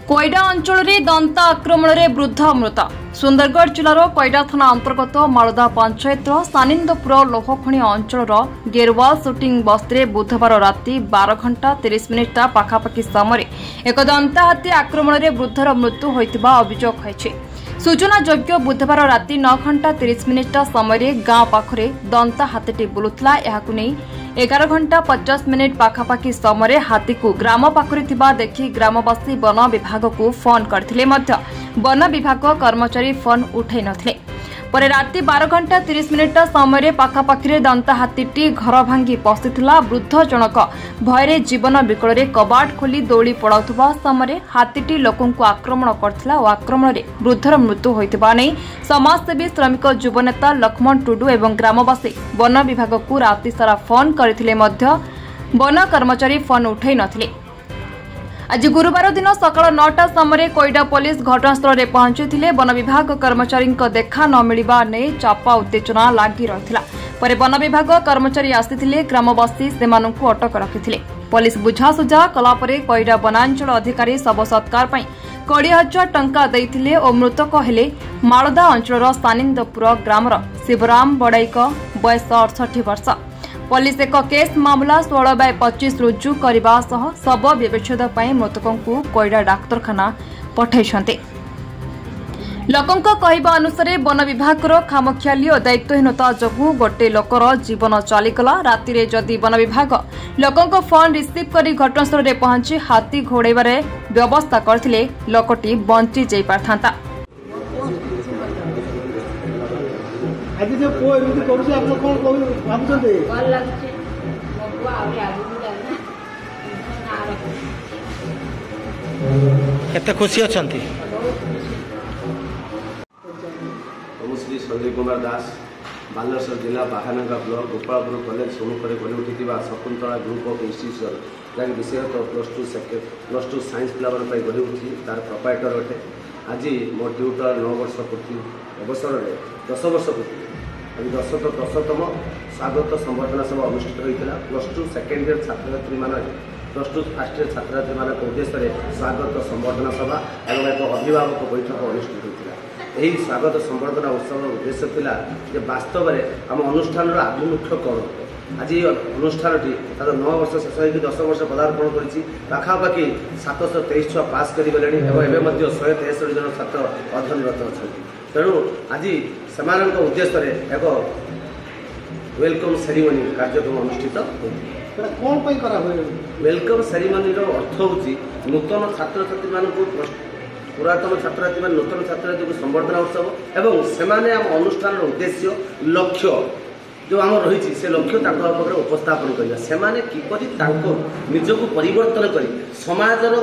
कोईडा अंचल में दंता आक्रमण में वृद्ध मृत। सुंदरगढ़ जिलार कोईडा थाना अंतर्गत मालदा पंचायत सानिंदपुर लोहखणी अंचल गेरवाल सुटिंग बस्ती बुधवार राति 12:30 पाखापाखि समय एक दंता हाथी आक्रमण में वृद्धर मृत्यु होता अभियोग है। सूचना योग्य बुधवार राति 9:30 समय गांव पाखरे दंता हाथी बुलुला। 11:50 पाखापाखि समय हाथी को ग्राम पाखरे देखि ग्रामवासी वन विभाग को फोन करथिले मध्य वन विभाग कर्मचारी फोन उठाई नथिले। परे राति 12:30 समय पाखापाखि दंता हाथी घर भांगी पशिथिला। वृद्ध जनक भयरे जीवन विकल कबाट खोली दौड़ी पड़ाउथबा समय हाथी लोकों को आक्रमण करथिला और आक्रमण में वृद्धर मृत्यु होइतबा नै समाजसेवी श्रमिक युवनेता लक्ष्मण टुडू एवं ग्रामवासी वन विभाग को राति सारा फोन करथिले मध्य वन कर्मचारी फोन उठाई नथिले। आज गुरुवार दिन सकाळ 9टा समय कोईडा पुलिस घटनास्थल में पहुंची। वन विभाग कर्मचारी देखा न मिलवा नहीं चापा उत्तेजना लगी रही। वन विभाग कर्मचारी आसी ग्रामवासी से अटक रखिते। पुलिस बुझासुझा कलापर कोईडा वनांचल अधिकारी शव सत्कार 20,000 टंका देइथिले और मृतक हेले मालदा अंचल सानिंदपुर ग्रामर शिवराम बड़ाईक बयस 68 वर्ष। पुलिस एक केस मामला 16/25 रुजु करने सह शव व्यवच्छेद मृतकों को कोईडा डाक्तरखाना पठाइछन्ते। लोकों कहवा अनुसार वन विभाग खामखियाली और दायित्वहीनता जोगु गोटे लोकर जीवन चलीगला। राति जदि वन विभाग लोकों फोन रिसीव कर घटनास्थल में पहुंची हाथी घोड़ाइबार व्यवस्था करथिले लोकटी बंची जाई पारथांता। आज जो पुओ एमती करूछ आप कोन भाबुछन्ते भल लागछ मगुआ आउरी आगु जाना केते खुशी अछंती। श्री संजय कुमार दास बालेश्वर जिला बाहानगा ब्लॉक गोपालपुर कॉलेज सम्मुखें गढ़ी उठी शकुंतला ग्रुप ऑफ इंस्टीट्यूशन जहाँकि विषय +2 साइंस पिलामान गढ़ी उठी तार प्रोप्राइटर अटे। आज मो ड्यूटर 9 वर्ष पूर्ति अवसर में 10 वर्ष पूर्ति आज 10तम स्वागत संबर्धना सभा अनुष्ठित होता। +2 सेकेंड ईयर छात्र छात्री मान +2 फर्स्ट ईयर छात्र छात्री मान उद्देश्य स्वागत संबर्धना सभा और एक अभिभावक बैठक अनुष्ठित होता। यही स्वागत संबर्धना उत्सव उद्देश्य थिला जे वास्तव में आम अनुष्ठान आभिमुख्य कौन। आज अनुष्ठान 9 वर्ष शेष हो 10 वर्ष पदार्पण कर पाखापाखि 723 छुआ पास करगले और एवं 163 जन छात्र अध्ययनरत अच्छा। तेणु आज से उद्देश्य एक वेलकम सेरिमनी कार्यक्रम अनुष्ठित कौन वेलकम सेरिमनी अर्थ हूँ नूतन छात्र छात्री मानक पुरातन छात्र छात्री मान नूतन छात्र छात्री को संबर्धना उत्सव एवं सेमाने आम अनुष्ठान उद्देश्य लक्ष्य जो आम रही से लक्ष्य उपस्थापन करवा से किपरि निजक परिवर्तन कर समाजर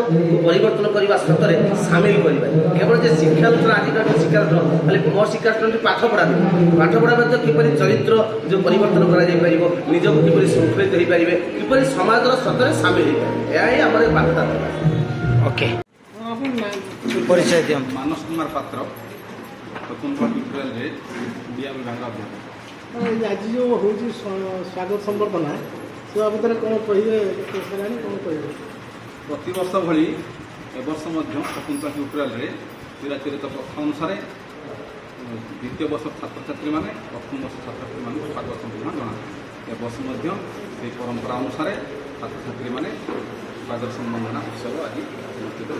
परिवर्तन करने सतरे सामिल करवा। केवल जे शिक्षानुष्ठान आजिकल शिक्षानुष्ठान खाली मोर शिक्षानुष्ठान पाठ पढ़ा में किपरि चरित्र जो परिवर्तन कर निजक किपरि शृंखलित हो पारे किपरि समाजर सतरे सामिल हो पारे आम बार्ता। ओके परिचय दियम। मानस कुमार पात्र आज जो हूँ स्वागत संबर्धना से बाबद कौन कहे कौन कहे प्रतिवर्ष भली एवर्ष शकुंतला ट्यूटोरियल चिराचरित प्रथा अनुसार द्वितीय वर्ष छात्र छात्री मैंने प्रथम वर्ष छात्र छात्री मान स्वागत संबर्धना जना एवर्ष से परंपरा अनुसार छात्र छात्री मैंने स्वागत संबर्धना उत्सव आज अनुष्ठित हो।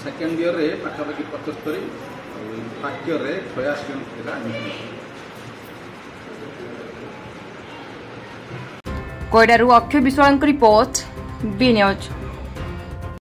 सेकेंड ईयर रे पाखापाखि 75 फर्स्ट ईयर रे 86 जन पिला। कोईडारू Akshay Biswal report B news.